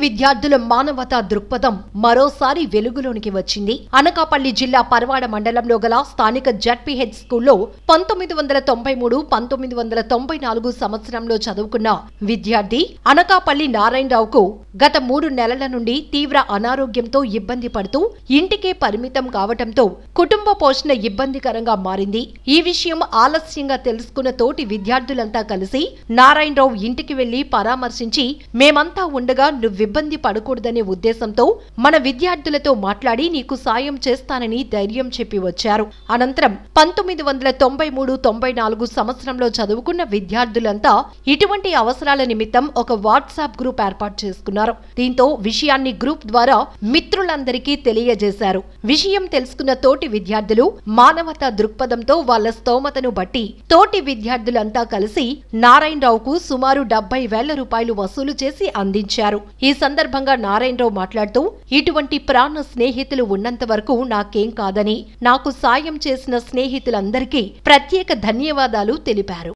విద్యార్థుల మానవతా దృక్పథం మరోసారి వెలుగులోనికి వచ్చింది. అనకాపల్లి జిల్లా పరవాడ మండలంలో గల స్థానిక జడ్పీహెచ్ స్కూల్లో 1993-1994 సంవత్సరంలో చదువుకున్న విద్యార్థి అనకాపల్లి నారాయణరావుకు గత 3 నెలల నుండి తీవ్ర అనారోగ్యంతో ఇబ్బంది పడుతూ ఇంటికే పరిమితం కావటంతో కుటుంబ పోషణ ఇబ్బందికరంగా మారింది. ఈ విషయం ఆలస్యంగా తెలుసుకున్న తోటి విద్యార్థులంతా కలిసి నారాయణరావు ఇంటికి వెళ్లి పరామర్శించి మేమంతా ఉండగా నువ్విబ్బంది పడకూడదనే ఉద్దేశంతో మన విద్యార్థులతో మాట్లాడి నీకు సాయం చేస్తానని ధైర్యం చెప్పి వచ్చారు. అనంతరం 1993-94 సంవత్సరంలో చదువుకున్న విద్యార్థులంతా ఇటువంటి అవసరాల నిమిత్తం ఒక వాట్సాప్ గ్రూప్ ఏర్పాటు చేసుకున్నారు. దీంతో విషయాన్ని గ్రూప్ ద్వారా మిత్రులందరికీ తెలియజేశారు. విషయం తెలుసుకున్న తోటి విద్యార్థులు మానవతా దృక్పథంతో వాళ్ల స్తోమతను బట్టి తోటి విద్యార్థులంతా కలిసి నారాయణరావుకు సుమారు 70,000 రూపాయలు వసూలు చేసి అందించారు. ఈ సందర్భంగా నారాయణరావు మాట్లాడుతూ ఇటువంటి ప్రాణ స్నేహితులు ఉన్నంత వరకు నాకేం కాదని, నాకు సాయం చేసిన స్నేహితులందరికీ ప్రత్యేక ధన్యవాదాలు తెలిపారు.